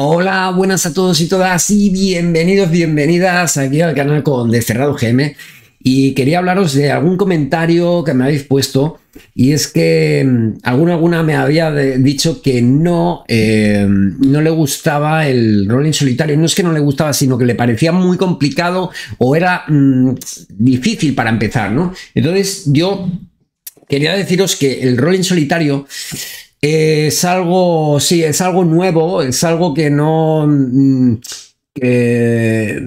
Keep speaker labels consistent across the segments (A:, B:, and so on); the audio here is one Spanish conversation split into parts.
A: Hola, buenas a todos y todas y bienvenidos, bienvenidas aquí al canal con Desterrado GM. Y quería hablaros de algún comentario que me habéis puesto, y es que alguna me había dicho que no le gustaba el rol en solitario. No es que no le gustaba, sino que le parecía muy complicado o era difícil para empezar, ¿no? Entonces yo quería deciros que el rol en solitario es algo, sí, es algo nuevo, es algo que no, que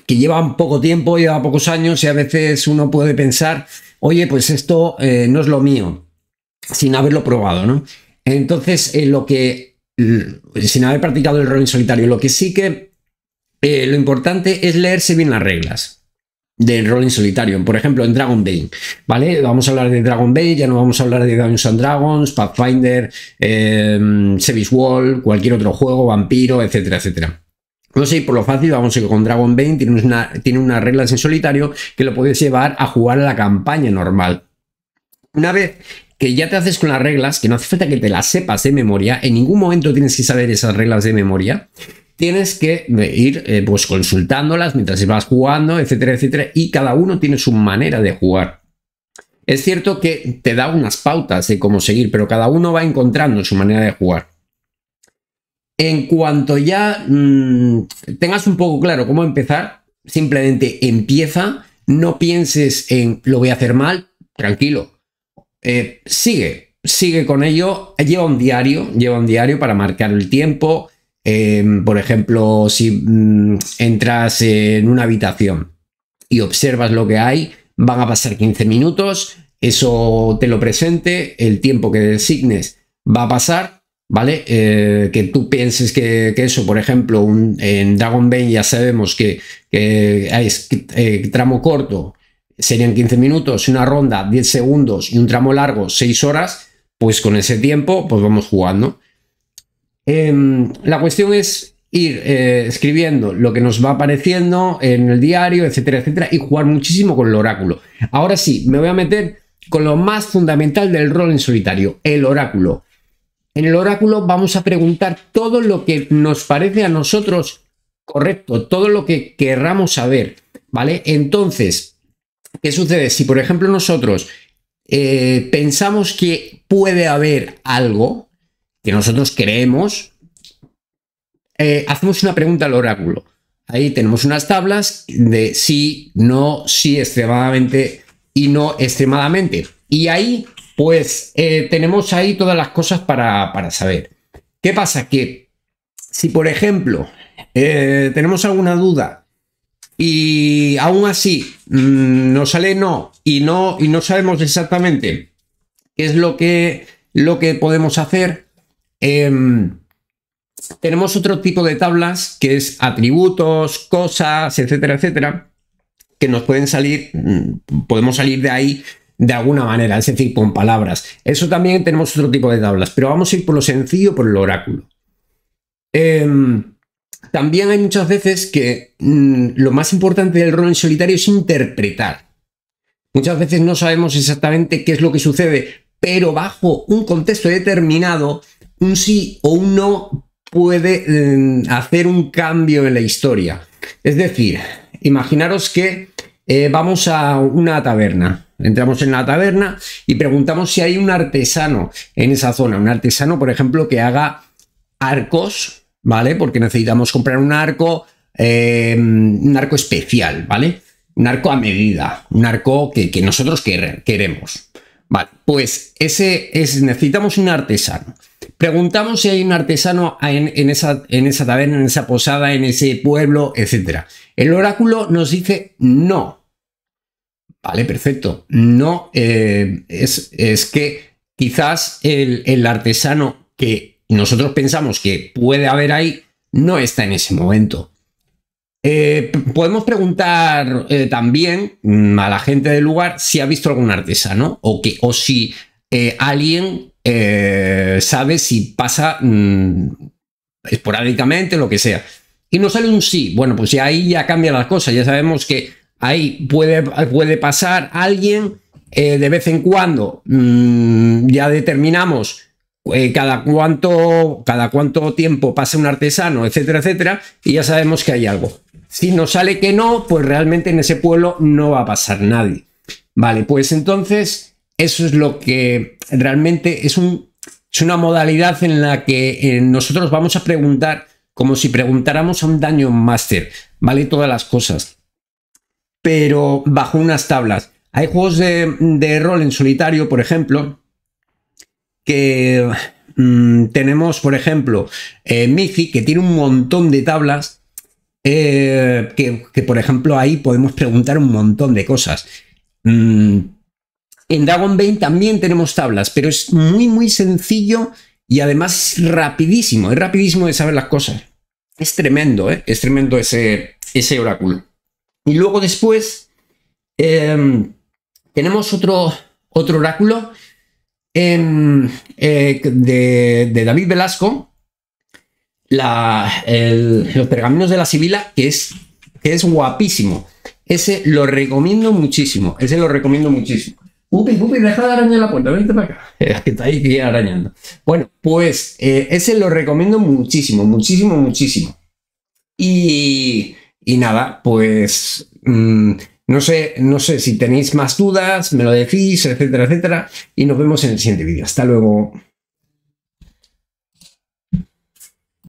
A: lleva un poco tiempo, lleva pocos años, y a veces uno puede pensar, oye, pues esto no es lo mío, sin haberlo probado, ¿no? Entonces, sin haber practicado el rol en solitario, lo que sí que lo importante es leerse bien las reglas del rol en solitario. Por ejemplo, en Dragonbane, ¿vale? Vamos a hablar de Dragonbane, ya no vamos a hablar de Dungeons and Dragons, Pathfinder, Savage World, cualquier otro juego, Vampiro, etcétera, etcétera. No sé, por lo fácil, vamos a ir con Dragonbane. Tiene unas reglas en solitario que lo puedes llevar a jugar a la campaña normal. Una vez que ya te haces con las reglas, que no hace falta que te las sepas de memoria, en ningún momento tienes que saber esas reglas de memoria. Tienes que ir pues consultándolas mientras vas jugando, etcétera, etcétera, y cada uno tiene su manera de jugar. Es cierto que te da unas pautas de cómo seguir, pero cada uno va encontrando su manera de jugar. En cuanto ya tengas un poco claro cómo empezar, simplemente empieza, no pienses en lo voy a hacer mal, tranquilo. Sigue con ello, lleva un diario para marcar el tiempo. Por ejemplo, si entras en una habitación y observas lo que hay, van a pasar 15 minutos, eso te lo presente, el tiempo que designes va a pasar, ¿vale? Que tú pienses que eso, por ejemplo, en Dragonbane ya sabemos que hay tramo corto serían 15 minutos, una ronda 10 segundos y un tramo largo 6 horas, pues con ese tiempo pues vamos jugando. La cuestión es ir escribiendo lo que nos va apareciendo en el diario, etcétera, etcétera, y jugar muchísimo con el oráculo. Ahora sí, me voy a meter con lo más fundamental del rol en solitario, el oráculo. En el oráculo vamos a preguntar todo lo que nos parece a nosotros correcto, todo lo que querramos saber, ¿vale? Entonces, ¿qué sucede? Si, por ejemplo, nosotros pensamos que puede haber algo que nosotros creemos, hacemos una pregunta al oráculo. Ahí tenemos unas tablas de sí, no, sí, extremadamente y no extremadamente. Y ahí, pues, tenemos ahí todas las cosas para saber. ¿Qué pasa? Que si, por ejemplo, tenemos alguna duda y aún así nos sale no y no sabemos exactamente qué es lo que podemos hacer, tenemos otro tipo de tablas que es atributos, cosas, etcétera, etcétera, que nos pueden salir, podemos salir de ahí de alguna manera, es decir, con palabras. Eso también tenemos otro tipo de tablas, pero vamos a ir por lo sencillo, por el oráculo. También hay muchas veces que lo más importante del rol en solitario es interpretar. Muchas veces no sabemos exactamente qué es lo que sucede, pero bajo un contexto determinado, un sí o un no puede hacer un cambio en la historia. Es decir, imaginaros que vamos a una taberna. Entramos en la taberna y preguntamos si hay un artesano en esa zona. Un artesano, por ejemplo, que haga arcos, ¿vale? Porque necesitamos comprar un arco especial, ¿vale? Un arco a medida, un arco que nosotros queremos. Vale, pues necesitamos un artesano. Preguntamos si hay un artesano en esa taberna, en esa posada, en ese pueblo, etc. El oráculo nos dice no. Vale, perfecto. No, es que quizás el artesano que nosotros pensamos que puede haber ahí no está en ese momento. Podemos preguntar también a la gente del lugar si ha visto algún artesano o si alguien sabe si pasa esporádicamente, lo que sea. Y nos sale un sí. Bueno, pues ya ahí ya cambia las cosas. Ya sabemos que ahí puede pasar alguien de vez en cuando. Ya determinamos cada cuánto tiempo pasa un artesano, etcétera, etcétera, y ya sabemos que hay algo. Si nos sale que no, pues realmente en ese pueblo no va a pasar nadie. Vale, pues entonces eso es lo que realmente es una modalidad en la que nosotros vamos a preguntar como si preguntáramos a un Dungeon Master, ¿vale? Todas las cosas, pero bajo unas tablas. Hay juegos de rol en solitario, por ejemplo, que tenemos, por ejemplo, Mythic, que tiene un montón de tablas, que, por ejemplo, ahí podemos preguntar un montón de cosas. En Dragonbane también tenemos tablas, pero es muy, muy sencillo y además es rapidísimo de saber las cosas. Es tremendo, ¿eh? Es tremendo ese oráculo. Y luego después tenemos otro oráculo de David Velasco, los pergaminos de la Sibila, que es guapísimo. Ese lo recomiendo muchísimo. Pupi, deja de arañar la puerta, vente para acá. Que está ahí arañando. Bueno, pues ese lo recomiendo muchísimo. Y nada, pues no sé si tenéis más dudas, me lo decís, etcétera, etcétera. Y nos vemos en el siguiente vídeo. Hasta luego.